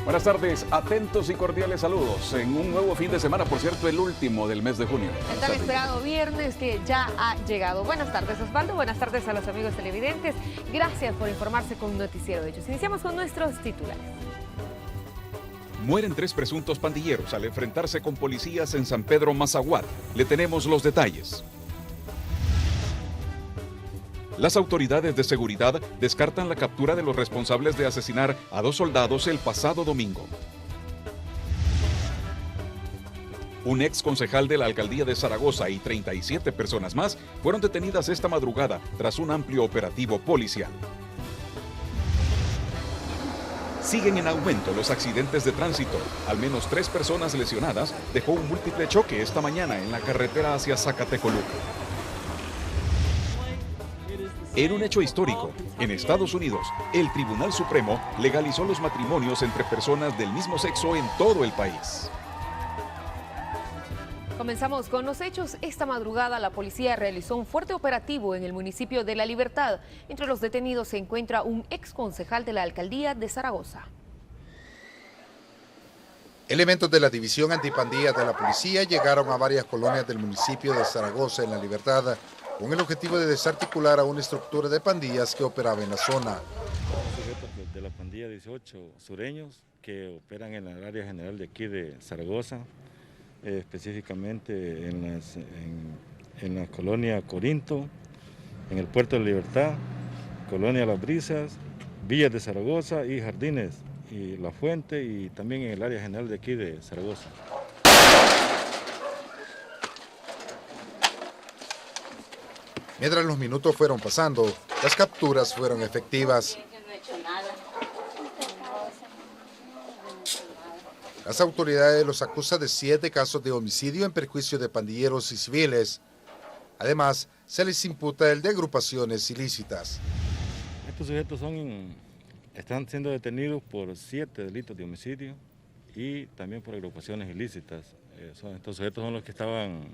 Buenas tardes, atentos y cordiales saludos en un nuevo fin de semana, por cierto, el último del mes de junio. El tan esperado viernes que ya ha llegado. Buenas tardes, Osvaldo, buenas tardes a los amigos televidentes. Gracias por informarse con Noticiero de Hechos. Iniciamos con nuestros titulares. Mueren 3 presuntos pandilleros al enfrentarse con policías en San Pedro Mazahuat. Le tenemos los detalles. Las autoridades de seguridad descartan la captura de los responsables de asesinar a 2 soldados el pasado domingo. Un ex concejal de la alcaldía de Zaragoza y 37 personas más fueron detenidas esta madrugada tras un amplio operativo policial. Siguen en aumento los accidentes de tránsito. Al menos 3 personas lesionadas dejó un múltiple choque esta mañana en la carretera hacia Zacatecoluca. En un hecho histórico, en Estados Unidos, el Tribunal Supremo legalizó los matrimonios entre personas del mismo sexo en todo el país. Comenzamos con los hechos. Esta madrugada la policía realizó un fuerte operativo en el municipio de La Libertad. Entre los detenidos se encuentra un ex concejal de la alcaldía de Zaragoza. Elementos de la División Antipandillas de la policía llegaron a varias colonias del municipio de Zaragoza en La Libertad con el objetivo de desarticular a una estructura de pandillas que operaba en la zona. Sujetos de la pandilla 18 sureños que operan en el área general de aquí de Zaragoza, específicamente en la colonia Corinto, en el Puerto de la Libertad, colonia Las Brisas, Villas de Zaragoza y Jardines y La Fuente, y también en el área general de aquí de Zaragoza. Mientras los minutos fueron pasando, las capturas fueron efectivas. Las autoridades los acusan de 7 casos de homicidio en perjuicio de pandilleros y civiles. Además, se les imputa el de agrupaciones ilícitas. Estos sujetos están siendo detenidos por 7 delitos de homicidio y también por agrupaciones ilícitas. Estos sujetos son los que estaban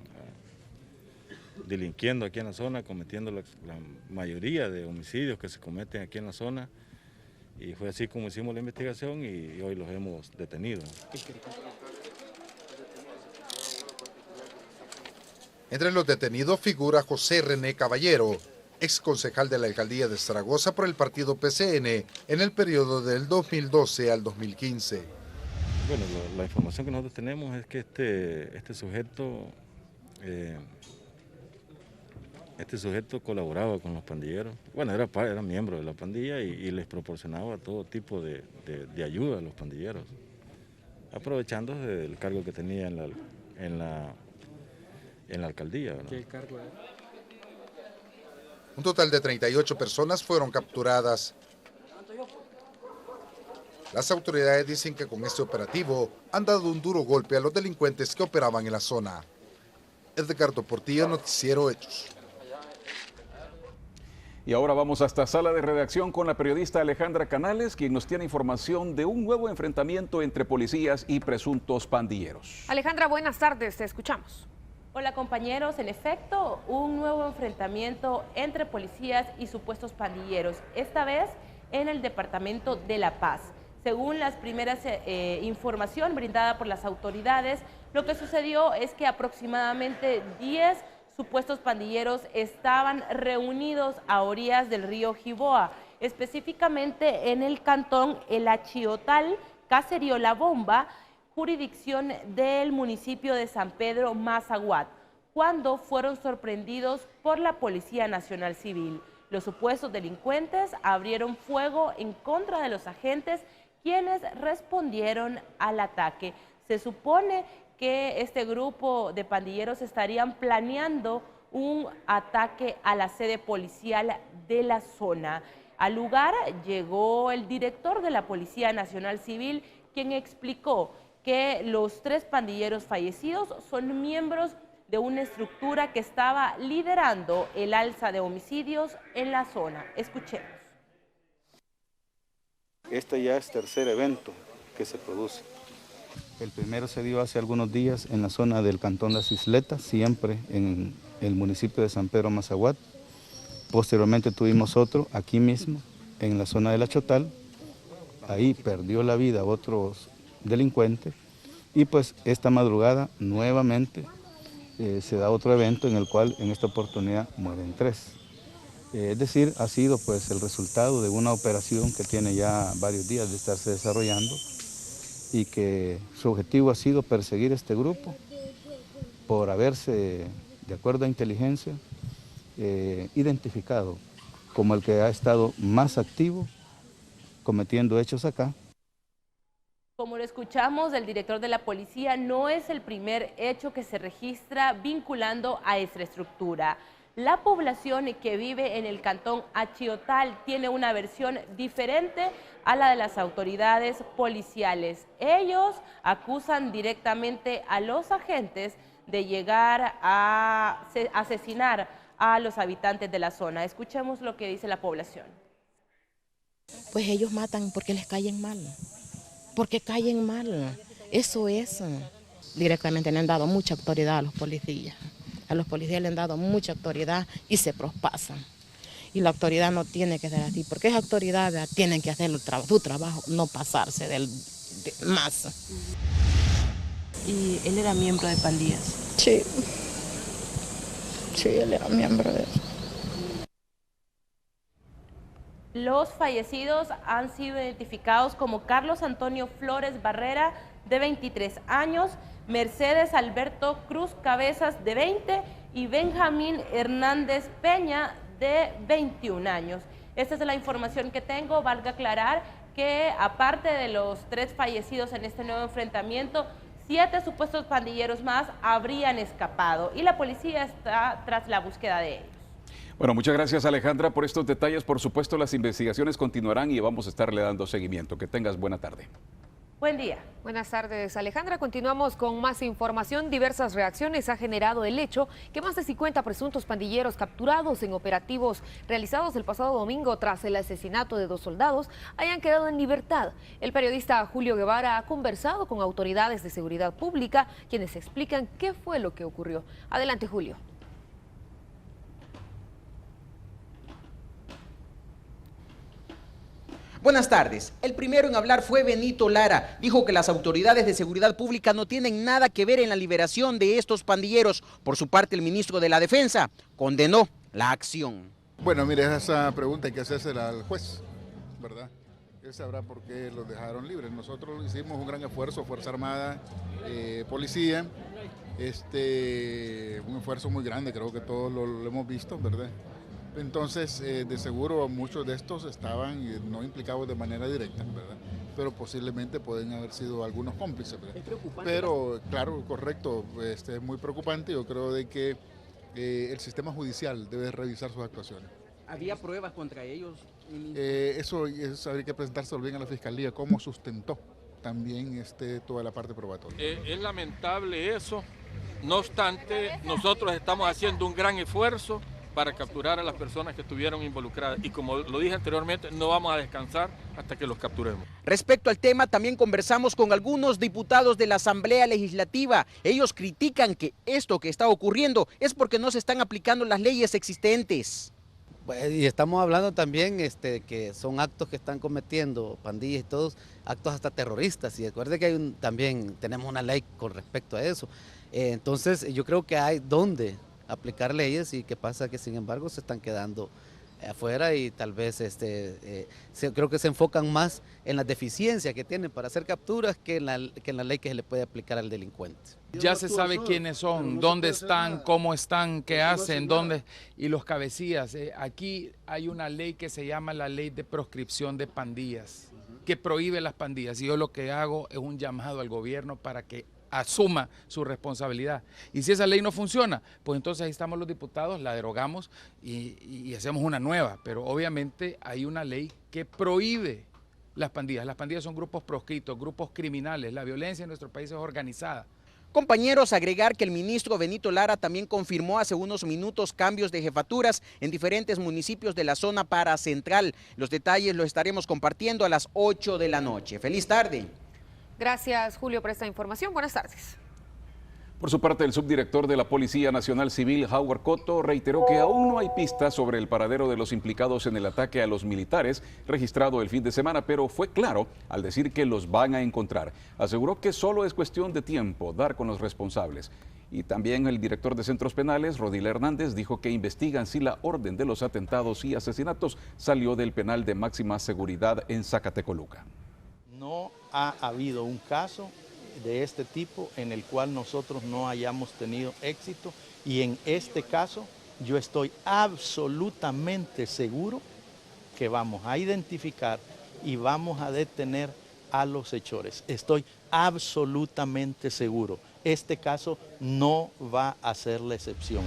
delinquiendo aquí en la zona, cometiendo la mayoría de homicidios que se cometen aquí en la zona, y fue así como hicimos la investigación y hoy los hemos detenido. Entre los detenidos figura José René Caballero, ex concejal de la alcaldía de Zaragoza por el partido PCN en el periodo del 2012 al 2015. Bueno, la información que nosotros tenemos es que este sujeto colaboraba con los pandilleros. Bueno, era miembro de la pandilla y les proporcionaba todo tipo de ayuda a los pandilleros, aprovechándose del cargo que tenía en la alcaldía, ¿no? ¿Qué cargo era? Un total de 38 personas fueron capturadas. Las autoridades dicen que con este operativo han dado un duro golpe a los delincuentes que operaban en la zona. Edgardo Portillo, Noticiero Hechos. Y ahora vamos hasta sala de redacción con la periodista Alejandra Canales, quien nos tiene información de un nuevo enfrentamiento entre policías y presuntos pandilleros. Alejandra, buenas tardes, te escuchamos. Hola compañeros, en efecto, un nuevo enfrentamiento entre policías y supuestos pandilleros, esta vez en el departamento de La Paz. Según las primeras información brindada por las autoridades, lo que sucedió es que aproximadamente 10 supuestos pandilleros estaban reunidos a orillas del río Jiboa, específicamente en el cantón El Achiotal, caserío La Bomba, jurisdicción del municipio de San Pedro Mazahuat, cuando fueron sorprendidos por la Policía Nacional Civil. Los supuestos delincuentes abrieron fuego en contra de los agentes, quienes respondieron al ataque. Se supone que este grupo de pandilleros estarían planeando un ataque a la sede policial de la zona. Al lugar llegó el director de la Policía Nacional Civil, quien explicó que los 3 pandilleros fallecidos son miembros de una estructura que estaba liderando el alza de homicidios en la zona. Escuchemos. Este ya es tercer evento que se produce. El primero se dio hace algunos días en la zona del cantón Las Isletas, siempre en el municipio de San Pedro Mazahuat. Posteriormente tuvimos otro aquí mismo, en la zona del Achotal, ahí perdió la vida otros delincuentes y pues esta madrugada nuevamente se da otro evento en el cual en esta oportunidad mueren 3. Es decir, ha sido pues el resultado de una operación que tiene ya varios días de estarse desarrollando y que su objetivo ha sido perseguir este grupo por haberse, de acuerdo a inteligencia, identificado como el que ha estado más activo cometiendo hechos acá. Como lo escuchamos del director de la policía, no es el primer hecho que se registra vinculando a esta estructura. La población que vive en el cantón Achiotal tiene una versión diferente a la de las autoridades policiales. Ellos acusan directamente a los agentes de llegar a asesinar a los habitantes de la zona. Escuchemos lo que dice la población. Pues ellos matan porque les caen mal, porque caen mal. Eso es. Directamente le han dado mucha autoridad a los policías. A los policías le han dado mucha autoridad y se prospasan. Y la autoridad no tiene que ser así, porque esa autoridad tienen que hacer su trabajo, no pasarse más. ¿Y él era miembro de pandillas? Sí. Sí, él era miembro de eso. Los fallecidos han sido identificados como Carlos Antonio Flores Barrera, de 23 años, Mercedes Alberto Cruz Cabezas, de 20, y Benjamín Hernández Peña, de 21 años. Esta es la información que tengo. Valga aclarar que aparte de los 3 fallecidos en este nuevo enfrentamiento, 7 supuestos pandilleros más habrían escapado y la policía está tras la búsqueda de ellos. Bueno, muchas gracias Alejandra por estos detalles. Por supuesto, las investigaciones continuarán y vamos a estarle dando seguimiento. Que tengas buena tarde. Buen día. Buenas tardes, Alejandra. Continuamos con más información. Diversas reacciones ha generado el hecho que más de 50 presuntos pandilleros capturados en operativos realizados el pasado domingo tras el asesinato de 2 soldados hayan quedado en libertad. El periodista Julio Guevara ha conversado con autoridades de seguridad pública, quienes explican qué fue lo que ocurrió. Adelante, Julio. Buenas tardes. El primero en hablar fue Benito Lara. Dijo que las autoridades de seguridad pública no tienen nada que ver en la liberación de estos pandilleros. Por su parte, el ministro de la Defensa condenó la acción. Bueno, mire, esa pregunta hay que hacérsela al juez, ¿verdad? Él sabrá por qué los dejaron libres. Nosotros hicimos un gran esfuerzo, Fuerza Armada, Policía, un esfuerzo muy grande, creo que todos lo hemos visto, ¿verdad? Entonces, de seguro muchos de estos estaban no implicados de manera directa, ¿verdad? Pero posiblemente pueden haber sido algunos cómplices, ¿verdad? Es preocupante. Pero, claro, correcto, es muy preocupante. Yo creo de que el sistema judicial debe revisar sus actuaciones. ¿Había pruebas contra ellos? Eso habría que presentárselo bien a la Fiscalía, cómo sustentó también toda la parte probatoria. Es lamentable eso, no obstante, nosotros estamos haciendo un gran esfuerzo para capturar a las personas que estuvieron involucradas. Y como lo dije anteriormente, no vamos a descansar hasta que los capturemos. Respecto al tema, también conversamos con algunos diputados de la Asamblea Legislativa. Ellos critican que esto que está ocurriendo es porque no se están aplicando las leyes existentes. Y estamos hablando también que son actos que están cometiendo pandillas y todos, actos hasta terroristas. Y recuerde que también tenemos una ley con respecto a eso. Entonces yo creo que hay donde aplicar leyes y que pasa que sin embargo se están quedando afuera y tal vez creo que se enfocan más en las deficiencias que tienen para hacer capturas que en la ley que se le puede aplicar al delincuente. Ya se sabe quiénes son, dónde están, cómo están, qué hacen, dónde y los cabecillas. Aquí hay una ley que se llama la ley de proscripción de pandillas, que prohíbe las pandillas, y yo lo que hago es un llamado al gobierno para que asuma su responsabilidad. Y si esa ley no funciona, pues entonces ahí estamos los diputados, la derogamos y hacemos una nueva. Pero obviamente hay una ley que prohíbe las pandillas. Las pandillas son grupos proscritos, grupos criminales. La violencia en nuestro país es organizada. Compañeros, agregar que el ministro Benito Lara también confirmó hace unos minutos cambios de jefaturas en diferentes municipios de la zona paracentral. Los detalles los estaremos compartiendo a las 8 de la noche. ¡Feliz tarde! Gracias, Julio, por esta información. Buenas tardes. Por su parte, el subdirector de la Policía Nacional Civil, Howard Cotto, reiteró que aún no hay pistas sobre el paradero de los implicados en el ataque a los militares registrado el fin de semana, pero fue claro al decir que los van a encontrar. Aseguró que solo es cuestión de tiempo dar con los responsables. Y también el director de Centros Penales, Rodil Hernández, dijo que investigan si la orden de los atentados y asesinatos salió del penal de máxima seguridad en Zacatecoluca. No ha habido un caso de este tipo en el cual nosotros no hayamos tenido éxito, y en este caso yo estoy absolutamente seguro que vamos a identificar y vamos a detener a los hechores. Estoy absolutamente seguro. Este caso no va a ser la excepción.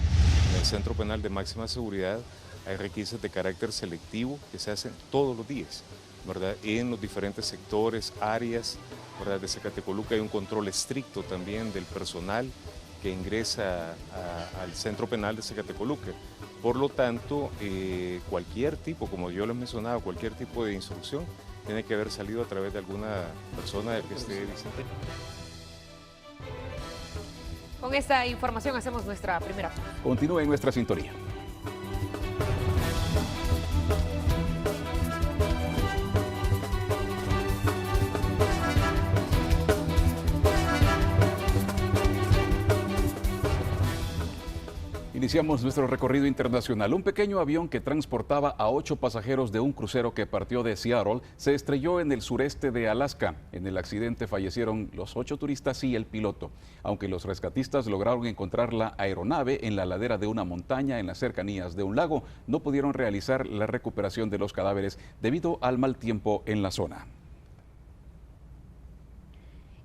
En el Centro Penal de Máxima Seguridad hay requisitos de carácter selectivo que se hacen todos los días, ¿verdad? En los diferentes sectores, áreas, ¿verdad? De Zacatecoluca hay un control estricto también del personal que ingresa al Centro Penal de Zacatecoluca. Por lo tanto, cualquier tipo, como yo les mencionaba, cualquier tipo de instrucción tiene que haber salido a través de alguna persona que esté visitando. Con esta información hacemos nuestra primera pausa. Continúe en nuestra sintonía. Iniciamos nuestro recorrido internacional. Un pequeño avión que transportaba a 8 pasajeros de un crucero que partió de Seattle se estrelló en el sureste de Alaska. En el accidente fallecieron los 8 turistas y el piloto. Aunque los rescatistas lograron encontrar la aeronave en la ladera de una montaña en las cercanías de un lago, no pudieron realizar la recuperación de los cadáveres debido al mal tiempo en la zona.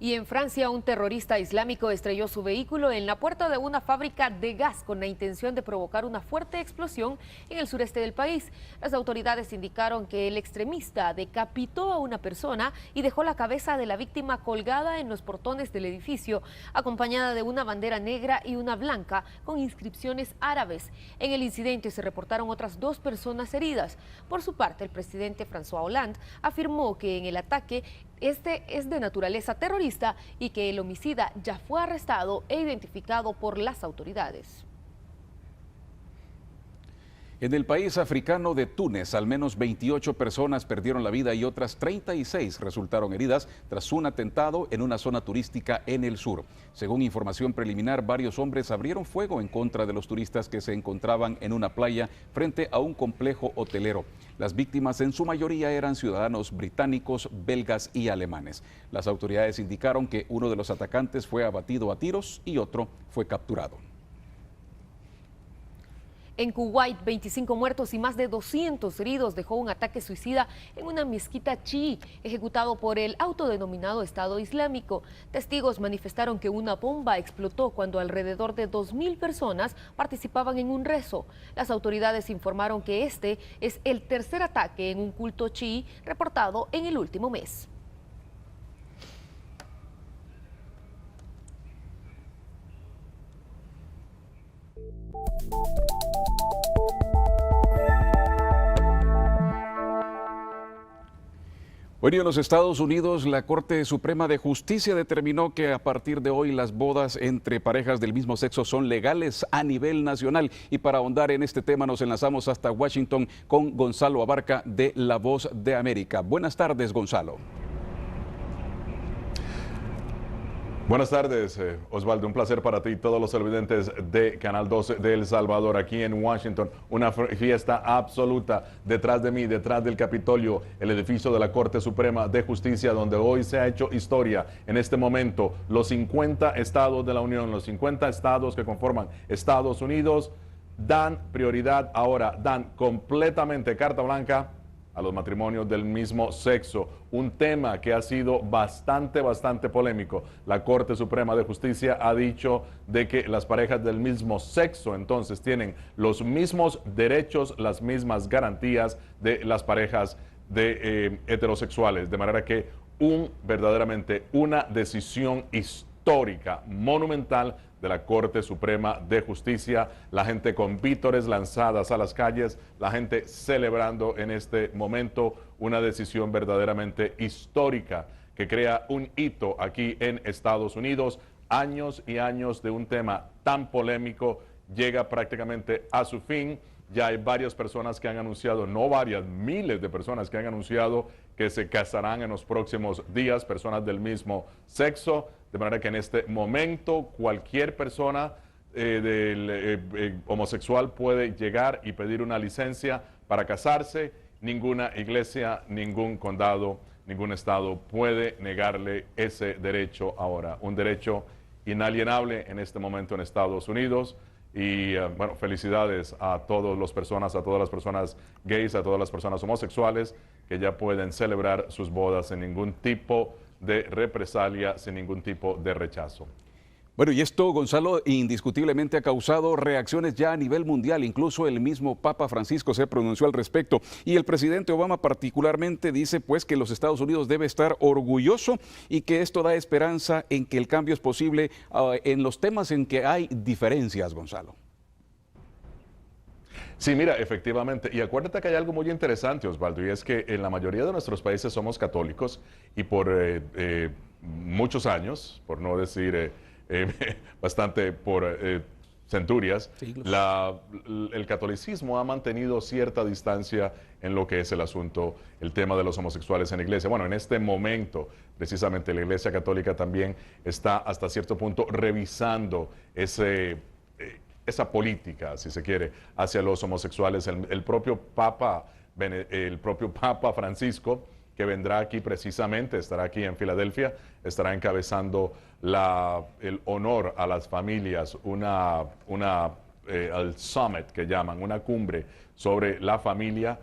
Y en Francia, un terrorista islámico estrelló su vehículo en la puerta de una fábrica de gas con la intención de provocar una fuerte explosión en el sureste del país. Las autoridades indicaron que el extremista decapitó a una persona y dejó la cabeza de la víctima colgada en los portones del edificio, acompañada de una bandera negra y una blanca con inscripciones árabes. En el incidente se reportaron otras 2 personas heridas. Por su parte, el presidente François Hollande afirmó que en el ataque este es de naturaleza terrorista y que el homicida ya fue arrestado e identificado por las autoridades. En el país africano de Túnez, al menos 28 personas perdieron la vida y otras 36 resultaron heridas tras un atentado en una zona turística en el sur. Según información preliminar, varios hombres abrieron fuego en contra de los turistas que se encontraban en una playa frente a un complejo hotelero. Las víctimas en su mayoría eran ciudadanos británicos, belgas y alemanes. Las autoridades indicaron que uno de los atacantes fue abatido a tiros y otro fue capturado. En Kuwait, 25 muertos y más de 200 heridos dejó un ataque suicida en una mezquita chií ejecutado por el autodenominado Estado Islámico. Testigos manifestaron que una bomba explotó cuando alrededor de 2.000 personas participaban en un rezo. Las autoridades informaron que este es el tercer ataque en un culto chií reportado en el último mes. Bueno, en los Estados Unidos, la Corte Suprema de Justicia determinó que a partir de hoy las bodas entre parejas del mismo sexo son legales a nivel nacional. Y para ahondar en este tema nos enlazamos hasta Washington con Gonzalo Abarca de La Voz de América. Buenas tardes, Gonzalo. Buenas tardes, Osvaldo. Un placer para ti y todos los televidentes de Canal 12 de El Salvador, aquí en Washington. Una fiesta absoluta detrás de mí, detrás del Capitolio, el edificio de la Corte Suprema de Justicia, donde hoy se ha hecho historia. En este momento, los 50 estados de la Unión, los 50 estados que conforman Estados Unidos, dan prioridad ahora, dan completamente carta blanca a los matrimonios del mismo sexo, un tema que ha sido bastante polémico. La Corte Suprema de Justicia ha dicho de que las parejas del mismo sexo entonces tienen los mismos derechos, las mismas garantías de las parejas de heterosexuales, de manera que verdaderamente una decisión histórica, monumental de la Corte Suprema de Justicia, la gente con vítores lanzadas a las calles, la gente celebrando en este momento una decisión verdaderamente histórica que crea un hito aquí en Estados Unidos. años y años de un tema tan polémico llega prácticamente a su fin. Ya hay varias personas que han anunciado, no varias, miles de personas que han anunciado que se casarán en los próximos días, personas del mismo sexo, de manera que en este momento cualquier persona homosexual puede llegar y pedir una licencia para casarse. Ninguna iglesia, ningún condado, ningún estado puede negarle ese derecho ahora, un derecho inalienable en este momento en Estados Unidos. Y bueno, felicidades a todas las personas gays, a todas las personas homosexuales que ya pueden celebrar sus bodas sin ningún tipo de represalia, sin ningún tipo de rechazo. Bueno, y esto, Gonzalo, indiscutiblemente ha causado reacciones ya a nivel mundial. Incluso el mismo Papa Francisco se pronunció al respecto. Y el presidente Obama particularmente dice pues que los Estados Unidos debe estar orgulloso y que esto da esperanza en que el cambio es posible en los temas en que hay diferencias, Gonzalo. Sí, mira, efectivamente. Y acuérdate que hay algo muy interesante, Osvaldo, y es que en la mayoría de nuestros países somos católicos y por muchos años, por no decir bastante por centurias, el catolicismo ha mantenido cierta distancia en lo que es el asunto, el tema de los homosexuales en la iglesia. Bueno, en este momento, precisamente, la Iglesia Católica también está hasta cierto punto revisando esa política, si se quiere, hacia los homosexuales. El propio Papa Francisco, que vendrá aquí precisamente, estará aquí en Filadelfia, estará encabezando el honor a las familias, al summit que llaman, una cumbre sobre la familia.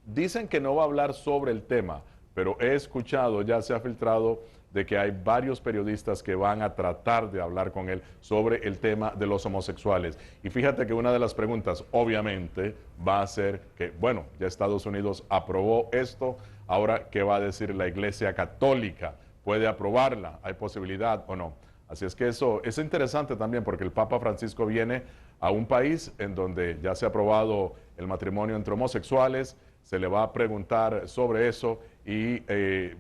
Dicen que no va a hablar sobre el tema, pero he escuchado, ya se ha filtrado, de que hay varios periodistas que van a tratar de hablar con él sobre el tema de los homosexuales. Y fíjate que una de las preguntas, obviamente, va a ser que, bueno, ya Estados Unidos aprobó esto, ahora, ¿qué va a decir la Iglesia Católica? ¿Puede aprobarla? ¿Hay posibilidad o no? Así es que eso es interesante también, porque el Papa Francisco viene a un país en donde ya se ha aprobado el matrimonio entre homosexuales, se le va a preguntar sobre eso y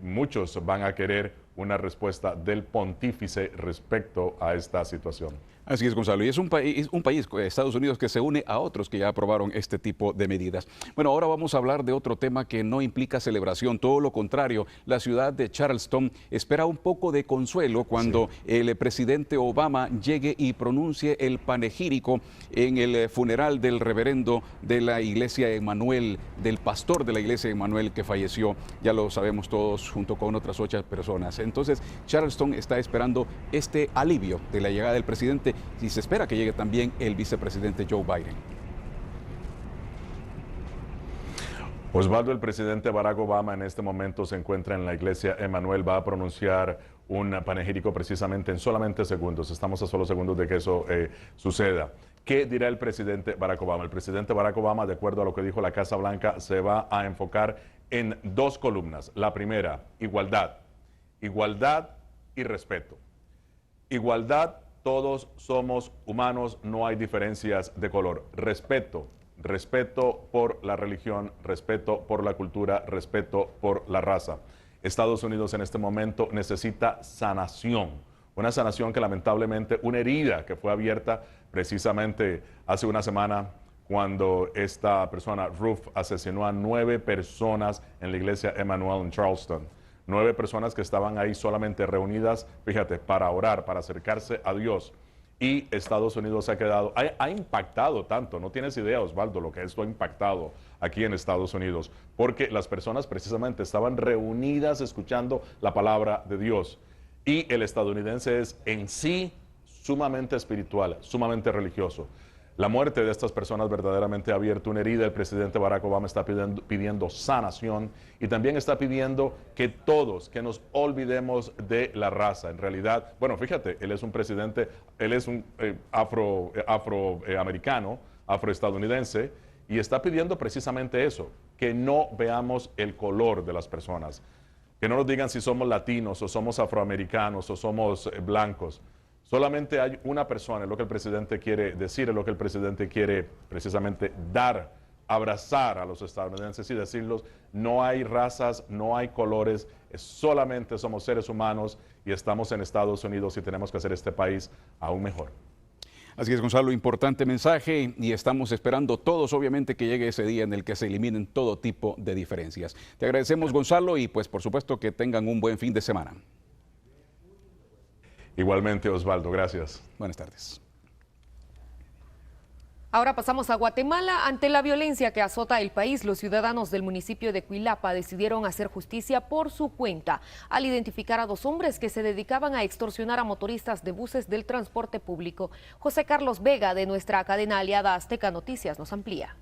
muchos van a querer una respuesta del pontífice respecto a esta situación. Así es, Gonzalo, y es un país, Estados Unidos, que se une a otros que ya aprobaron este tipo de medidas. Bueno, ahora vamos a hablar de otro tema que no implica celebración, todo lo contrario. La ciudad de Charleston espera un poco de consuelo cuando el presidente Obama llegue y pronuncie el panegírico en el funeral del reverendo de la iglesia Emmanuel, del pastor de la iglesia Emmanuel que falleció, ya lo sabemos todos, junto con otras 8 personas. Entonces, Charleston está esperando este alivio de la llegada del presidente, y se espera que llegue también el vicepresidente Joe Biden. Osvaldo, el presidente Barack Obama en este momento se encuentra en la iglesia Emmanuel, va a pronunciar un panegírico precisamente en solamente segundos. Estamos a solo segundos de que eso suceda. ¿Qué dirá el presidente Barack Obama? El presidente Barack Obama, de acuerdo a lo que dijo la Casa Blanca, se va a enfocar en 2 columnas. La primera, igualdad. Igualdad y respeto. Igualdad. Todos somos humanos, no hay diferencias de color. Respeto, respeto por la religión, respeto por la cultura, respeto por la raza. Estados Unidos en este momento necesita sanación, una sanación que lamentablemente, una herida que fue abierta precisamente hace una semana cuando esta persona, Ruth, asesinó a 9 personas en la iglesia Emmanuel en Charleston. 9 personas que estaban ahí solamente reunidas, fíjate, para orar, para acercarse a Dios. Y Estados Unidos ha quedado, ha impactado tanto, no tienes idea, Osvaldo, lo que esto ha impactado aquí en Estados Unidos, porque las personas precisamente estaban reunidas escuchando la palabra de Dios. Y el estadounidense es en sí sumamente espiritual, sumamente religioso. La muerte de estas personas verdaderamente ha abierto una herida. El presidente Barack Obama está pidiendo sanación y también está pidiendo que todos, que nos olvidemos de la raza. En realidad, bueno, fíjate, él es un presidente, él es un afroamericano, afroestadounidense, y está pidiendo precisamente eso, que no veamos el color de las personas, que no nos digan si somos latinos o somos afroamericanos o somos blancos. Solamente hay una persona, es lo que el presidente quiere decir, es lo que el presidente quiere precisamente dar abrazar a los estadounidenses y decirles, no hay razas, no hay colores, solamente somos seres humanos y estamos en Estados Unidos y tenemos que hacer este país aún mejor. Así es, Gonzalo, importante mensaje y estamos esperando todos, obviamente, que llegue ese día en el que se eliminen todo tipo de diferencias. Te agradecemos, Gonzalo, y pues por supuesto que tengan un buen fin de semana. Igualmente, Osvaldo, gracias. Buenas tardes. Ahora pasamos a Guatemala. Ante la violencia que azota el país, los ciudadanos del municipio de Cuilapa decidieron hacer justicia por su cuenta al identificar a 2 hombres que se dedicaban a extorsionar a motoristas de buses del transporte público. José Carlos Vega, de nuestra cadena aliada Azteca Noticias, nos amplía.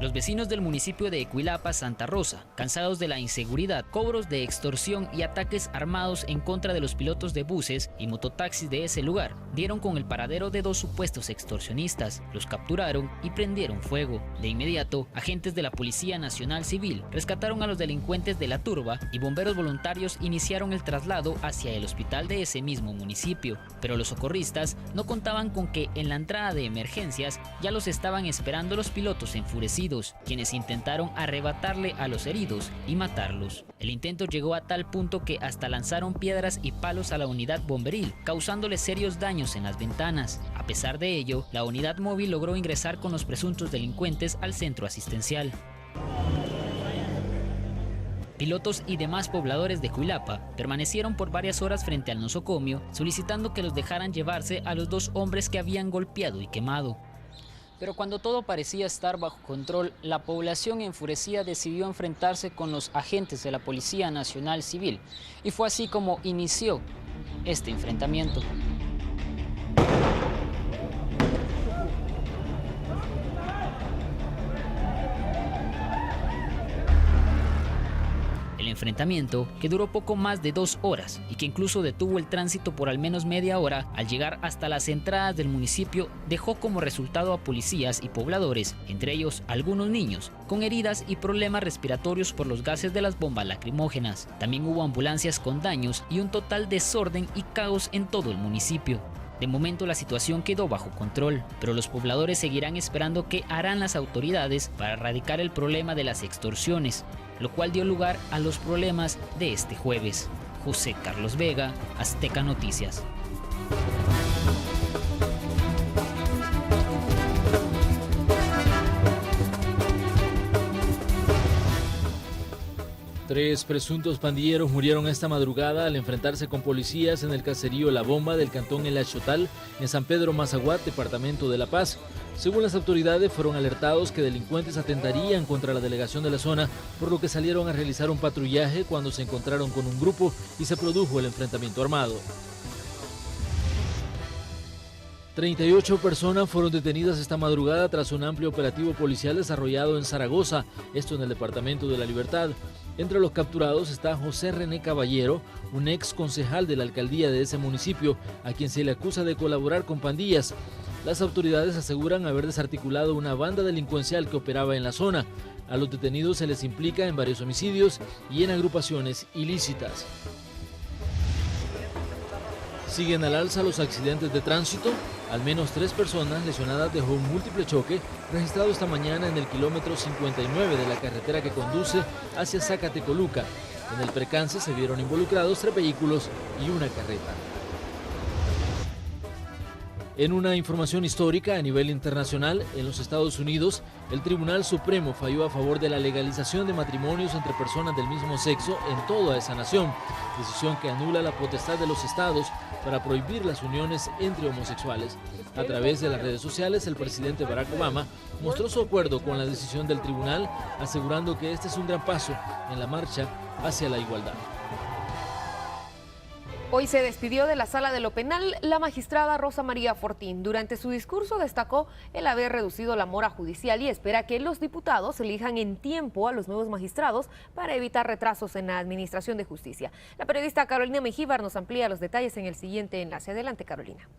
Los vecinos del municipio de Cuilapa, Santa Rosa, cansados de la inseguridad, cobros de extorsión y ataques armados en contra de los pilotos de buses y mototaxis de ese lugar, dieron con el paradero de 2 supuestos extorsionistas, los capturaron y prendieron fuego. De inmediato, agentes de la Policía Nacional Civil rescataron a los delincuentes de la turba y bomberos voluntarios iniciaron el traslado hacia el hospital de ese mismo municipio. Pero los socorristas no contaban con que en la entrada de emergencias ya los estaban esperando los pilotos enfurecidos, quienes intentaron arrebatarle a los heridos y matarlos. El intento llegó a tal punto que hasta lanzaron piedras y palos a la unidad bomberil, causándole serios daños en las ventanas. A pesar de ello, la unidad móvil logró ingresar con los presuntos delincuentes al centro asistencial. Pilotos y demás pobladores de Cuilapa permanecieron por varias horas frente al nosocomio, solicitando que los dejaran llevarse a los 2 hombres que habían golpeado y quemado. Pero cuando todo parecía estar bajo control, la población enfurecida decidió enfrentarse con los agentes de la Policía Nacional Civil. Y fue así como inició este enfrentamiento. El enfrentamiento, que duró poco más de 2 horas y que incluso detuvo el tránsito por al menos media hora, al llegar hasta las entradas del municipio, dejó como resultado a policías y pobladores, entre ellos algunos niños, con heridas y problemas respiratorios por los gases de las bombas lacrimógenas. También hubo ambulancias con daños y un total desorden y caos en todo el municipio. De momento la situación quedó bajo control, pero los pobladores seguirán esperando qué harán las autoridades para erradicar el problema de las extorsiones, lo cual dio lugar a los problemas de este jueves. José Carlos Vega, Azteca Noticias. Tres presuntos pandilleros murieron esta madrugada al enfrentarse con policías en el caserío La Bomba del cantón El Achotal, en San Pedro Mazaguat, departamento de La Paz. Según las autoridades, fueron alertados que delincuentes atentarían contra la delegación de la zona, por lo que salieron a realizar un patrullaje cuando se encontraron con un grupo y se produjo el enfrentamiento armado. 38 personas fueron detenidas esta madrugada tras un amplio operativo policial desarrollado en Zaragoza, esto en el departamento de La Libertad. Entre los capturados está José René Caballero, un ex concejal de la alcaldía de ese municipio, a quien se le acusa de colaborar con pandillas. Las autoridades aseguran haber desarticulado una banda delincuencial que operaba en la zona. A los detenidos se les implica en varios homicidios y en agrupaciones ilícitas. Siguen al alza los accidentes de tránsito. Al menos 3 personas lesionadas dejó un múltiple choque registrado esta mañana en el kilómetro 59 de la carretera que conduce hacia Zacatecoluca. En el percance se vieron involucrados 3 vehículos y una carreta. En una información histórica a nivel internacional, en los Estados Unidos, el Tribunal Supremo falló a favor de la legalización de matrimonios entre personas del mismo sexo en toda esa nación, decisión que anula la potestad de los estados para prohibir las uniones entre homosexuales. A través de las redes sociales, el presidente Barack Obama mostró su acuerdo con la decisión del tribunal, asegurando que este es un gran paso en la marcha hacia la igualdad. Hoy se despidió de la sala de lo penal la magistrada Rosa María Fortín. Durante su discurso destacó el haber reducido la mora judicial y espera que los diputados elijan en tiempo a los nuevos magistrados para evitar retrasos en la administración de justicia. La periodista Carolina Mengíbar nos amplía los detalles en el siguiente enlace. Adelante, Carolina.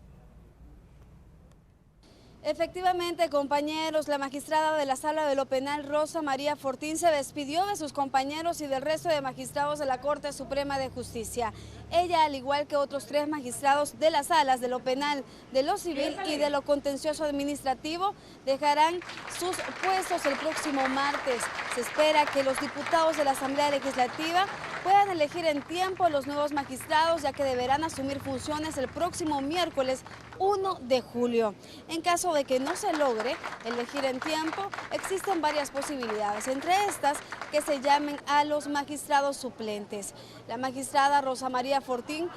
Efectivamente, compañeros, la magistrada de la Sala de lo Penal, Rosa María Fortín, se despidió de sus compañeros y del resto de magistrados de la Corte Suprema de Justicia. Ella, al igual que otros 3 magistrados de las salas de lo penal, de lo civil y de lo contencioso administrativo, dejarán sus puestos el próximo martes. Se espera que los diputados de la Asamblea Legislativa puedan elegir en tiempo los nuevos magistrados, ya que deberán asumir funciones el próximo miércoles 1 de julio. En caso de que no se logre elegir en tiempo, existen varias posibilidades, entre estas que se llamen a los magistrados suplentes. La magistrada Rosa María Fortín,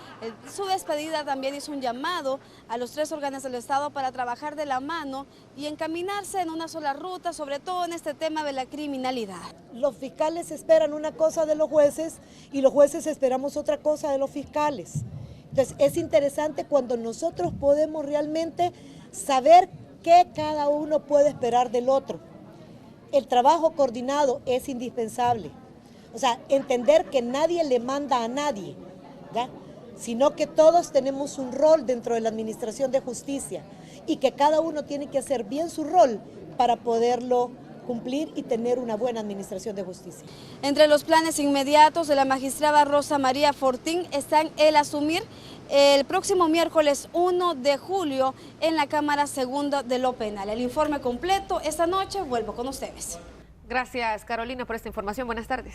su despedida también hizo un llamado a los 3 órganos del Estado para trabajar de la mano y encaminarse en una sola ruta, sobre todo en este tema de la criminalidad. Los fiscales esperan una cosa de los jueces y los jueces esperamos otra cosa de los fiscales. Entonces es interesante cuando nosotros podemos realmente saber qué cada uno puede esperar del otro. El trabajo coordinado es indispensable. O sea, entender que nadie le manda a nadie, ¿ya? Sino que todos tenemos un rol dentro de la administración de justicia y que cada uno tiene que hacer bien su rol para poderlo cumplir y tener una buena administración de justicia. Entre los planes inmediatos de la magistrada Rosa María Fortín están el asumir el próximo miércoles 1 de julio en la Cámara Segunda de lo Penal. El informe completo esta noche, vuelvo con ustedes. Gracias, Carolina, por esta información. Buenas tardes.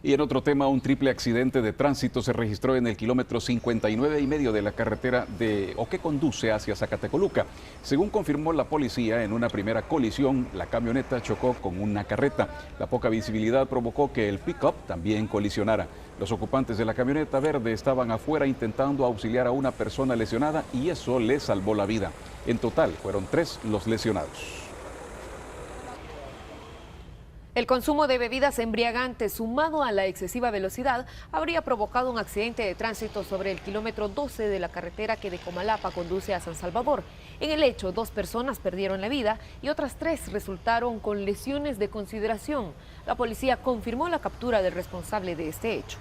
Y en otro tema, un triple accidente de tránsito se registró en el kilómetro 59,5 de la carretera que conduce hacia Zacatecoluca. Según confirmó la policía, en una primera colisión, la camioneta chocó con una carreta. La poca visibilidad provocó que el pick-up también colisionara. Los ocupantes de la camioneta verde estaban afuera intentando auxiliar a una persona lesionada y eso les salvó la vida. En total, fueron 3 los lesionados. El consumo de bebidas embriagantes sumado a la excesiva velocidad habría provocado un accidente de tránsito sobre el kilómetro 12 de la carretera que de Comalapa conduce a San Salvador. En el hecho, 2 personas perdieron la vida y otras 3 resultaron con lesiones de consideración. La policía confirmó la captura del responsable de este hecho.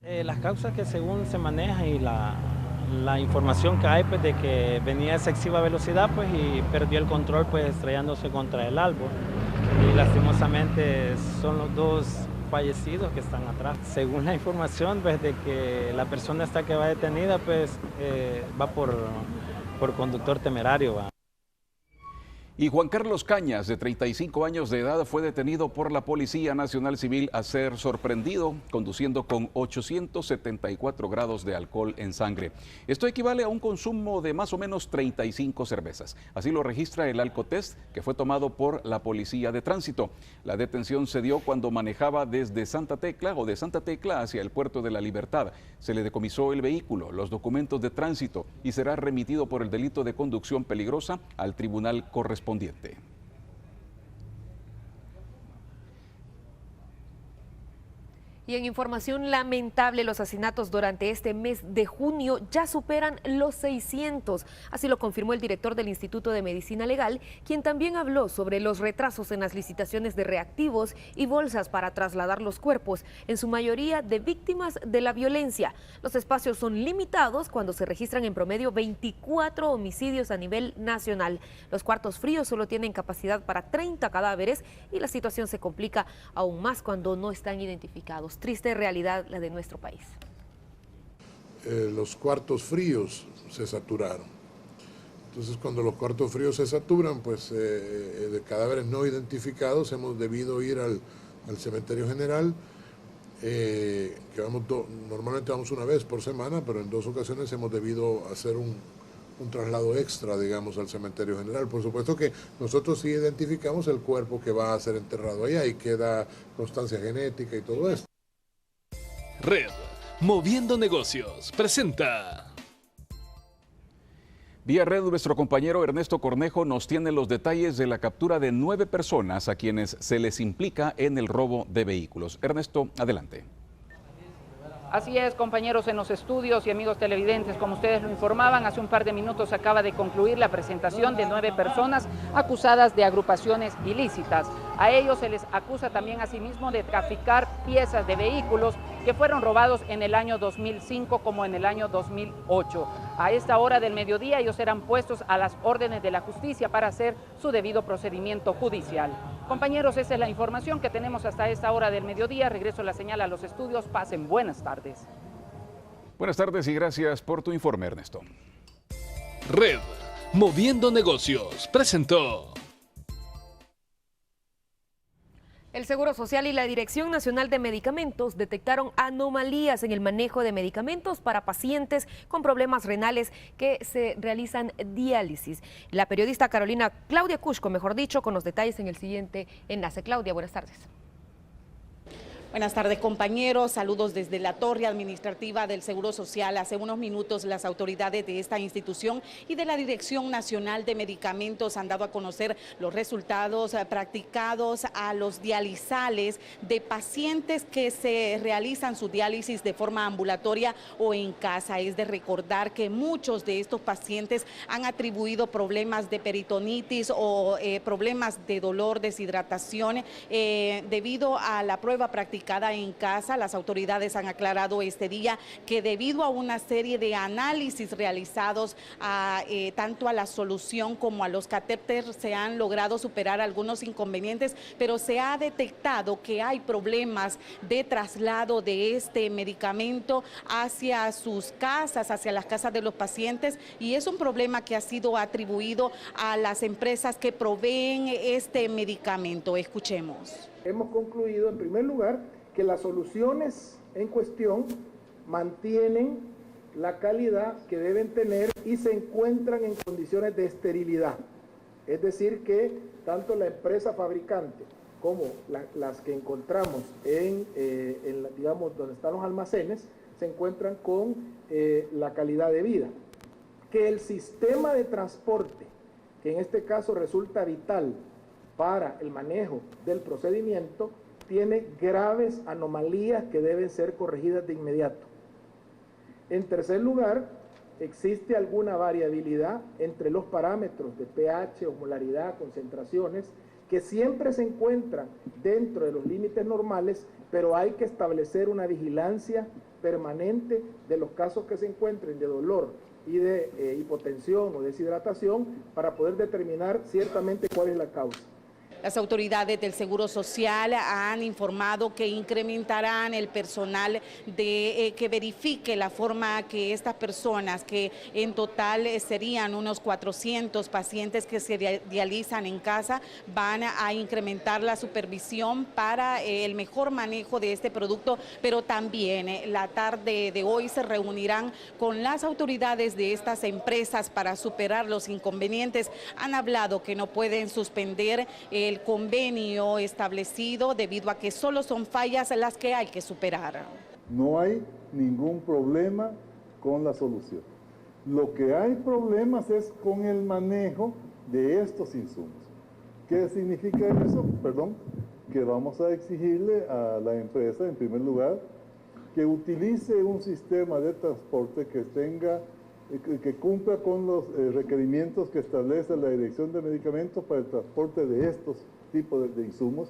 Las causas que según se maneja y la información que hay, pues, de que venía a excesiva velocidad, pues, y perdió el control, pues, estrellándose contra el árbol. Y lastimosamente son los 2 fallecidos que están atrás. Según la información, pues, de que la persona esta que va detenida, pues, va por conductor temerario, va. Y Juan Carlos Cañas, de 35 años de edad, fue detenido por la Policía Nacional Civil a ser sorprendido conduciendo con 874 grados de alcohol en sangre. Esto equivale a un consumo de más o menos 35 cervezas. Así lo registra el alcotest que fue tomado por la Policía de Tránsito. La detención se dio cuando manejaba desde Santa Tecla hacia el Puerto de la Libertad. Se le decomisó el vehículo, los documentos de tránsito y será remitido por el delito de conducción peligrosa al tribunal correspondiente. Y en información lamentable, los asesinatos durante este mes de junio ya superan los 600. Así lo confirmó el director del Instituto de Medicina Legal, quien también habló sobre los retrasos en las licitaciones de reactivos y bolsas para trasladar los cuerpos, en su mayoría de víctimas de la violencia. Los espacios son limitados cuando se registran en promedio 24 homicidios a nivel nacional. Los cuartos fríos solo tienen capacidad para 30 cadáveres y la situación se complica aún más cuando no están identificados. Triste realidad la de nuestro país. Los cuartos fríos se saturaron. Entonces, cuando los cuartos fríos se saturan, pues de cadáveres no identificados hemos debido ir al cementerio general, que normalmente vamos una vez por semana, pero en 2 ocasiones hemos debido hacer un traslado extra, digamos, al cementerio general. Por supuesto que nosotros sí identificamos el cuerpo que va a ser enterrado allá y queda constancia genética y todo esto. Red Moviendo Negocios presenta. Vía red, nuestro compañero Ernesto Cornejo nos tiene los detalles de la captura de 9 personas a quienes se les implica en el robo de vehículos. Ernesto, adelante. Así es, compañeros en los estudios y amigos televidentes, como ustedes lo informaban, hace un par de minutos acaba de concluir la presentación de 9 personas acusadas de agrupaciones ilícitas. A ellos se les acusa también asimismo de traficar piezas de vehículos que fueron robados en el año 2005 como en el año 2008. A esta hora del mediodía ellos serán puestos a las órdenes de la justicia para hacer su debido procedimiento judicial. Compañeros, esa es la información que tenemos hasta esta hora del mediodía. Regreso la señal a los estudios. Pasen buenas tardes. Buenas tardes y gracias por tu informe, Ernesto. Red Moviendo Negocios presentó. El Seguro Social y la Dirección Nacional de Medicamentos detectaron anomalías en el manejo de medicamentos para pacientes con problemas renales que se realizan diálisis. La periodista Claudia Cusco, mejor dicho, con los detalles en el siguiente enlace. Claudia, buenas tardes. Buenas tardes, compañeros. Saludos desde la torre administrativa del Seguro Social. Hace unos minutos las autoridades de esta institución y de la Dirección Nacional de Medicamentos han dado a conocer los resultados practicados a los dializales de pacientes que se realizan su diálisis de forma ambulatoria o en casa. Es de recordar que muchos de estos pacientes han atribuido problemas de peritonitis o problemas de dolor, deshidratación, debido a la prueba practicada en casa. Las autoridades han aclarado este día que debido a una serie de análisis realizados tanto a la solución como a los catéteres se han logrado superar algunos inconvenientes, pero se ha detectado que hay problemas de traslado de este medicamento hacia sus casas, hacia las casas de los pacientes, y es un problema que ha sido atribuido a las empresas que proveen este medicamento. Escuchemos. Hemos concluido, en primer lugar, que las soluciones en cuestión mantienen la calidad que deben tener y se encuentran en condiciones de esterilidad. Es decir, que tanto la empresa fabricante como las que encontramos digamos, donde están los almacenes, se encuentran con la calidad de vida. Que el sistema de transporte, que en este caso resulta vital para el manejo del procedimiento, tiene graves anomalías que deben ser corregidas de inmediato. En tercer lugar, existe alguna variabilidad entre los parámetros de pH, osmolaridad, concentraciones, que siempre se encuentran dentro de los límites normales, pero hay que establecer una vigilancia permanente de los casos que se encuentren de dolor y de hipotensión o deshidratación para poder determinar ciertamente cuál es la causa. Las autoridades del Seguro Social han informado que incrementarán el personal que verifique la forma que estas personas, que en total serían unos 400 pacientes que se dializan en casa, van a incrementar la supervisión para el mejor manejo de este producto, pero también la tarde de hoy se reunirán con las autoridades de estas empresas para superar los inconvenientes. Han hablado que no pueden suspender el convenio establecido debido a que solo son fallas las que hay que superar. No hay ningún problema con la solución. Lo que hay problemas es con el manejo de estos insumos. ¿Qué significa eso? Perdón, que vamos a exigirle a la empresa, en primer lugar, que utilice un sistema de transporte que cumpla con los requerimientos que establece la Dirección de Medicamentos para el transporte de estos tipos de insumos,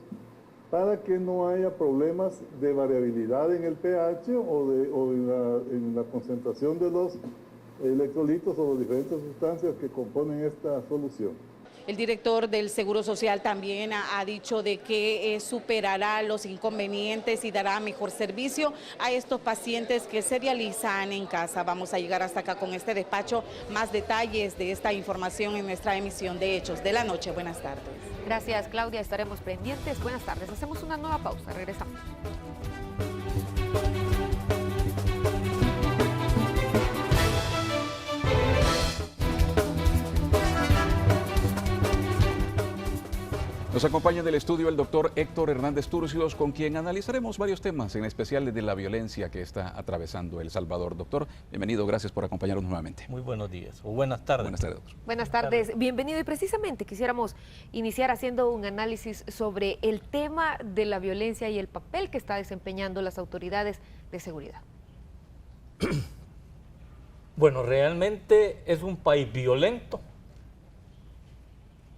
para que no haya problemas de variabilidad en el pH o en la concentración de los electrolitos o las diferentes sustancias que componen esta solución. El director del Seguro Social también ha dicho de que superará los inconvenientes y dará mejor servicio a estos pacientes que se realizan en casa. Vamos a llegar hasta acá con este despacho. Más detalles de esta información en nuestra emisión de Hechos de la Noche. Buenas tardes. Gracias, Claudia. Estaremos pendientes. Buenas tardes. Hacemos una nueva pausa. Regresamos. Nos acompaña del estudio el doctor Héctor Hernández Turcios, con quien analizaremos varios temas, en especial de la violencia que está atravesando El Salvador. Doctor, bienvenido, gracias por acompañarnos nuevamente. Muy buenos días, o buenas tardes. Buenas tardes, doctor. Buenas tardes, bienvenido. Y precisamente quisiéramos iniciar haciendo un análisis sobre el tema de la violencia y el papel que está desempeñando las autoridades de seguridad. Bueno, realmente es un país violento.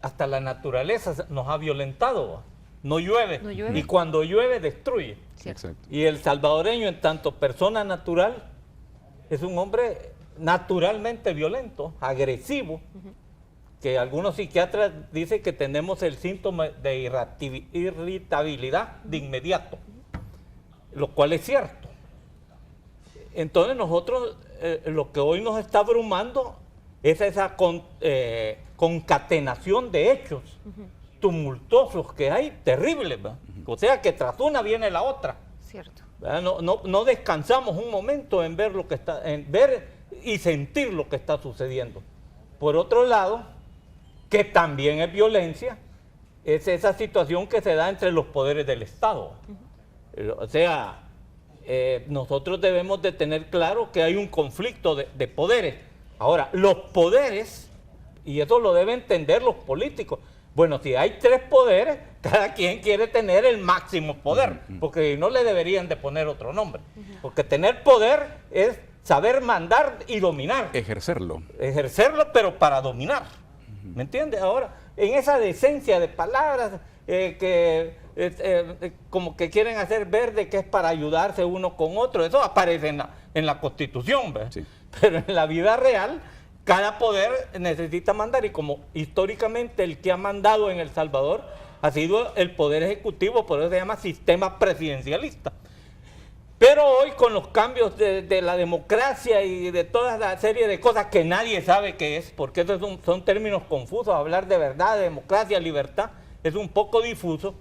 Hasta la naturaleza nos ha violentado. no llueve. No llueve. Y cuando llueve, destruye. Exacto. Y el salvadoreño, en tanto persona natural, es un hombre naturalmente violento, agresivo, que algunos psiquiatras dicen que tenemos el síntoma de irritabilidad de inmediato, lo cual es cierto. Entonces nosotros, lo que hoy nos está abrumando es esa concatenación de hechos tumultuosos que hay, terribles, ¿verdad? O sea que tras una viene la otra. Cierto. No descansamos un momento en ver lo que está, en ver y sentir lo que está sucediendo. Por otro lado, que también es violencia, es esa situación que se da entre los poderes del Estado. O sea, nosotros debemos de tener claro que hay un conflicto de poderes. Ahora, los poderes, y eso lo deben entender los políticos, bueno, si hay 3 poderes, cada quien quiere tener el máximo poder, porque no le deberían de poner otro nombre. Porque tener poder es saber mandar y dominar. Ejercerlo. Ejercerlo, pero para dominar. ¿Me entiendes? Ahora, en esa decencia de palabras como que quieren hacer ver de que es para ayudarse uno con otro, eso aparece en la Constitución, ¿verdad? Sí. Pero en la vida real, cada poder necesita mandar, y como históricamente el que ha mandado en El Salvador ha sido el Poder Ejecutivo, por eso se llama sistema presidencialista. Pero hoy, con los cambios de la democracia y de toda la serie de cosas que nadie sabe qué es, porque esos son términos confusos, hablar de verdad, de democracia, libertad, es un poco difuso.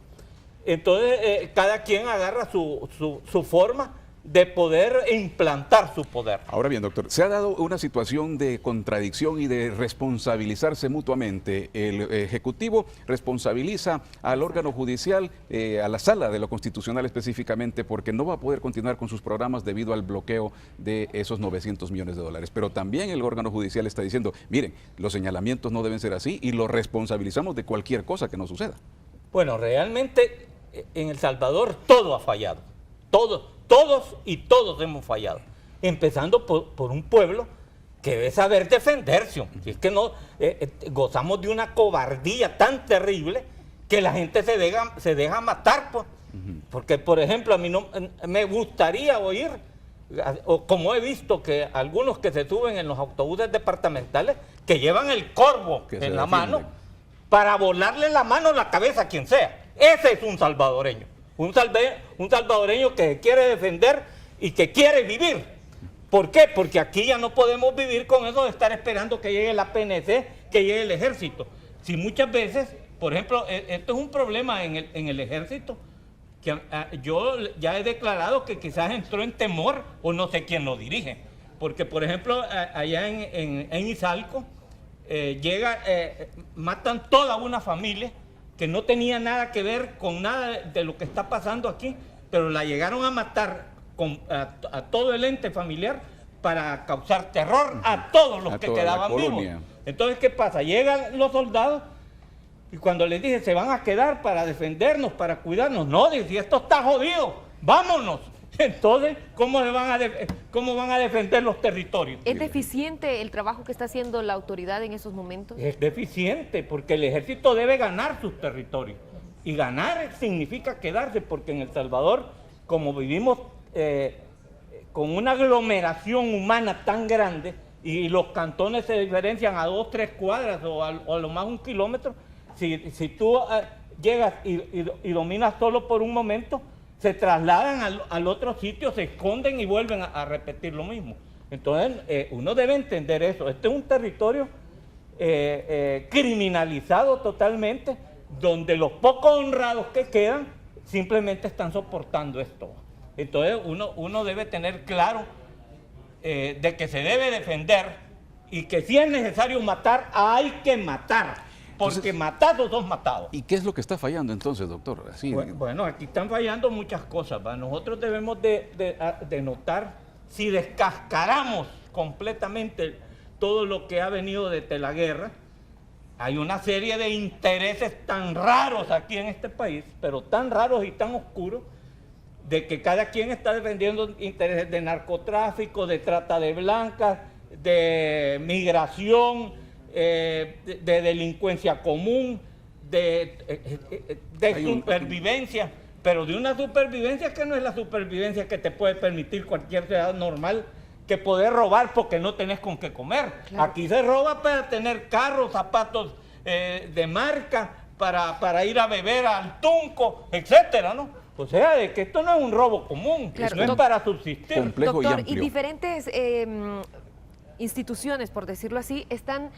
Entonces, cada quien agarra su forma de poder implantar su poder. Ahora bien, doctor, se ha dado una situación de contradicción y de responsabilizarse mutuamente. El Ejecutivo responsabiliza al órgano judicial, a la Sala de lo Constitucional específicamente, porque no va a poder continuar con sus programas debido al bloqueo de esos 900 millones de dólares. Pero también el órgano judicial está diciendo, miren, los señalamientos no deben ser así y lo responsabilizamos de cualquier cosa que nos suceda. Bueno, realmente en El Salvador todo ha fallado. Todos hemos fallado, empezando por un pueblo que debe saber defenderse. Si es que no gozamos de una cobardía tan terrible que la gente se deja matar, pues. Porque, por ejemplo, a mí no me gustaría oír, o como he visto que algunos que se suben en los autobuses departamentales, que llevan el corvo en la mano para volarle la mano en la cabeza a quien sea. Ese es un salvadoreño. Un salvadoreño que quiere defender y que quiere vivir. ¿Por qué? Porque aquí ya no podemos vivir con eso de estar esperando que llegue la PNC, que llegue el ejército. Si muchas veces, por ejemplo, esto es un problema en el ejército, que yo ya he declarado que quizás entró en temor o no sé quién lo dirige. Porque, por ejemplo, allá en Izalco, matan toda una familia que no tenía nada que ver con nada de lo que está pasando aquí, pero la llegaron a matar a todo el ente familiar para causar terror a todos los que quedaban vivos. Entonces, ¿qué pasa? Llegan los soldados y cuando les dije, se van a quedar para defendernos, para cuidarnos. No, dice, esto está jodido, vámonos. Entonces, ¿cómo van a defender los territorios? ¿Es deficiente el trabajo que está haciendo la autoridad en esos momentos? Es deficiente, porque el ejército debe ganar sus territorios. Y ganar significa quedarse, porque en El Salvador, como vivimos con una aglomeración humana tan grande, y los cantones se diferencian a 2, 3 cuadras o a lo más 1 kilómetro, si tú llegas y dominas solo por un momento, se trasladan al otro sitio, se esconden y vuelven a repetir lo mismo. Entonces, uno debe entender eso. Este es un territorio criminalizado totalmente, donde los pocos honrados que quedan simplemente están soportando esto. Entonces, uno debe tener claro de que se debe defender y que si es necesario matar, hay que matar. Porque matados son matados. ¿Y qué es lo que está fallando entonces, doctor? Así, bueno, aquí están fallando muchas cosas, ¿va? Nosotros debemos de notar, si descascaramos completamente todo lo que ha venido desde la guerra, hay una serie de intereses tan raros aquí en este país, pero tan raros y tan oscuros, de que cada quien está defendiendo intereses de narcotráfico, de trata de blancas, de migración, de delincuencia común, supervivencia, pero de una supervivencia que no es la supervivencia que te puede permitir cualquier ciudadano normal, que poder robar porque no tenés con qué comer. Claro. Aquí se roba para tener carros, zapatos de marca, para ir a beber al Tunco, etcétera, ¿no? O sea, de que esto no es un robo común, claro, no es para subsistir. Complejo doctor, y diferentes instituciones, por decirlo así, están,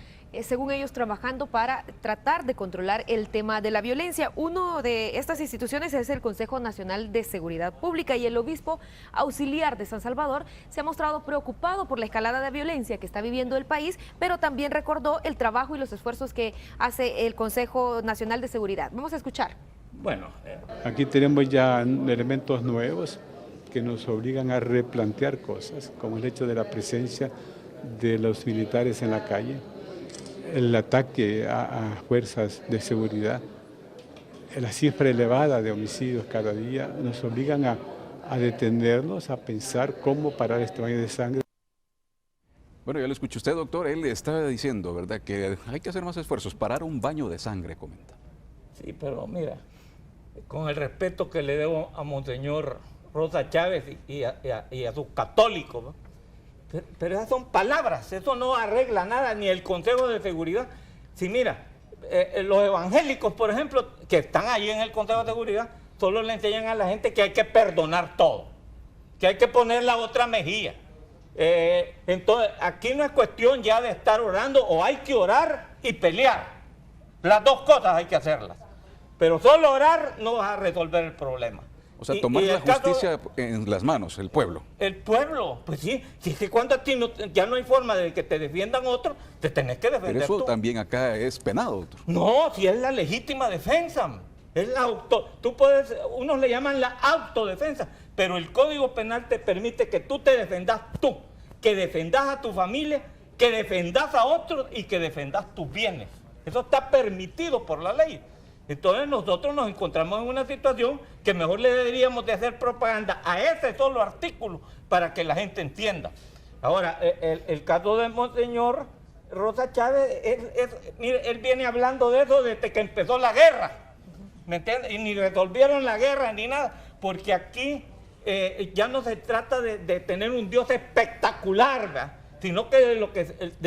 según ellos, trabajando para tratar de controlar el tema de la violencia. Uno de estas instituciones es el Consejo Nacional de Seguridad Pública, y el obispo auxiliar de San Salvador se ha mostrado preocupado por la escalada de violencia que está viviendo el país, pero también recordó el trabajo y los esfuerzos que hace el Consejo Nacional de Seguridad. Vamos a escuchar. Bueno, aquí tenemos ya elementos nuevos que nos obligan a replantear cosas, como el hecho de la presencia de los militares en la calle, el ataque a fuerzas de seguridad, la cifra elevada de homicidios cada día, nos obligan a detenernos, a pensar cómo parar este baño de sangre. Bueno, ya lo escuchó usted, doctor, él estaba diciendo, ¿verdad?, que hay que hacer más esfuerzos, parar un baño de sangre, comenta. Sí, pero mira, con el respeto que le debo a Monseñor Rosa Chávez y a sus católicos, ¿no? Pero esas son palabras, eso no arregla nada, ni el Consejo de Seguridad. Si mira, los evangélicos, por ejemplo, que están ahí en el Consejo de Seguridad, solo le enseñan a la gente que hay que perdonar todo, que hay que poner la otra mejilla. Entonces, aquí no es cuestión ya de estar orando, o hay que orar y pelear. Las dos cosas hay que hacerlas. Pero solo orar no va a resolver el problema. O sea, tomar la justicia en las manos, el pueblo. El pueblo, pues sí. Si es que cuando a ti ya no hay forma de que te defiendan otros, te tenés que defender. Pero eso tú también acá es penado, doctor. No, si es la legítima defensa. Es la unos le llaman la autodefensa, pero el Código Penal te permite que tú te defendas tú, que defendas a tu familia, que defendas a otros y que defendas tus bienes. Eso está permitido por la ley. Entonces nosotros nos encontramos en una situación que mejor le deberíamos de hacer propaganda a ese solo artículo para que la gente entienda. Ahora, el caso de Monseñor Rosa Chávez, mire, él viene hablando de eso desde que empezó la guerra, ¿me entiendes? Y ni resolvieron la guerra ni nada, porque aquí ya no se trata de tener un Dios espectacular, ¿verdad?, sino que de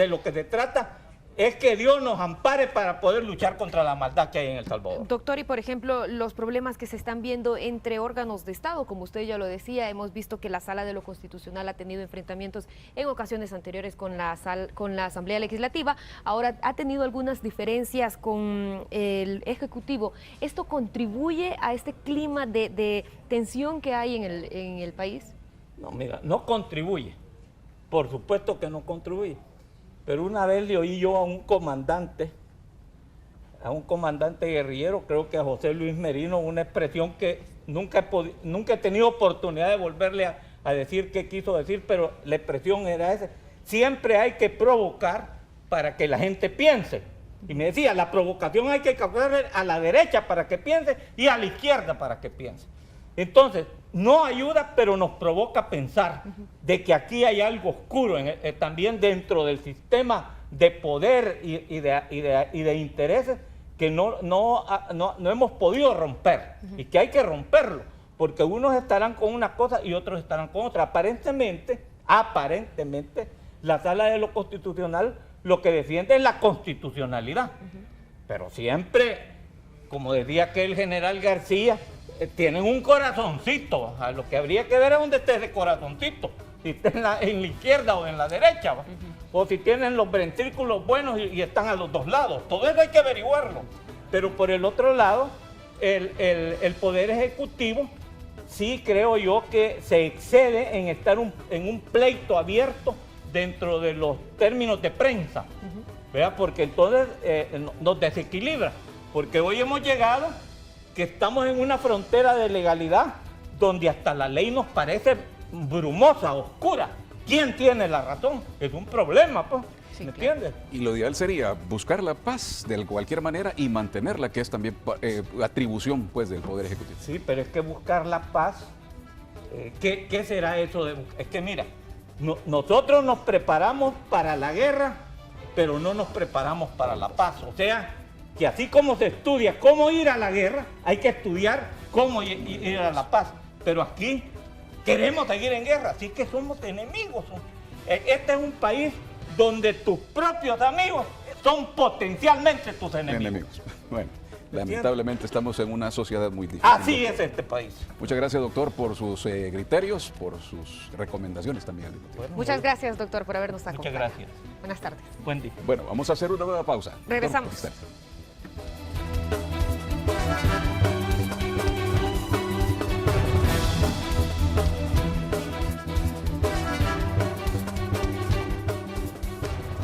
lo que se trata es que Dios nos ampare para poder luchar contra la maldad que hay en El Salvador. Doctor, y por ejemplo, los problemas que se están viendo entre órganos de Estado, como usted ya lo decía, hemos visto que la Sala de lo Constitucional ha tenido enfrentamientos en ocasiones anteriores con la Asamblea Legislativa, ahora ha tenido algunas diferencias con el Ejecutivo. ¿Esto contribuye a este clima de tensión que hay en el país? No, mira, no contribuye, por supuesto que no contribuye. Pero una vez le oí yo a un comandante guerrillero, creo que a José Luis Merino, una expresión que nunca he tenido oportunidad de volverle a decir qué quiso decir, pero la expresión era esa: siempre hay que provocar para que la gente piense. Y me decía, la provocación hay que causarle a la derecha para que piense y a la izquierda para que piense. Entonces, no ayuda, pero nos provoca pensar de que aquí hay algo oscuro también dentro del sistema de poder y de intereses que no hemos podido romper y que hay que romperlo, porque unos estarán con una cosa y otros estarán con otra. Aparentemente, la Sala de lo Constitucional lo que defiende es la constitucionalidad, pero siempre, como decía aquel general García, tienen un corazoncito. A lo que habría que ver es dónde está ese corazoncito, si está en la izquierda o en la derecha, o si tienen los ventrículos buenos y están a los dos lados. Todo eso hay que averiguarlo. Pero por el otro lado, el Poder Ejecutivo sí creo yo que se excede en estar en un pleito abierto dentro de los términos de prensa, ¿verdad? Porque entonces nos desequilibra, porque hoy hemos llegado que estamos en una frontera de legalidad donde hasta la ley nos parece brumosa, oscura. ¿Quién tiene la razón? Es un problema, pues. Sí, ¿Me entiendes? Y lo ideal sería buscar la paz de cualquier manera y mantenerla, que es también atribución, pues, del Poder Ejecutivo. Sí, pero es que buscar la paz, ¿qué será eso de buscar? Es que mira, nosotros nos preparamos para la guerra, pero no nos preparamos para la paz. O sea, que así como se estudia cómo ir a la guerra, hay que estudiar cómo ir a la paz. Pero aquí queremos seguir en guerra, así que somos enemigos. Este es un país donde tus propios amigos son potencialmente tus enemigos. Bueno, lamentablemente estamos en una sociedad muy difícil. Así es este país. Muchas gracias, doctor, por sus criterios, por sus recomendaciones también. Muchas gracias, doctor, por habernos acompañado. Muchas gracias. Buenas tardes. Buen día. Bueno, vamos a hacer una nueva pausa. Regresamos.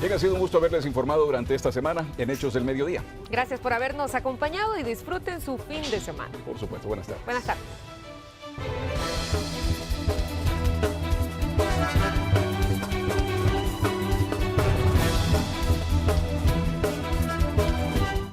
Bien, ha sido un gusto haberles informado durante esta semana en Hechos del Mediodía. Gracias por habernos acompañado y disfruten su fin de semana. Por supuesto, buenas tardes. Buenas tardes.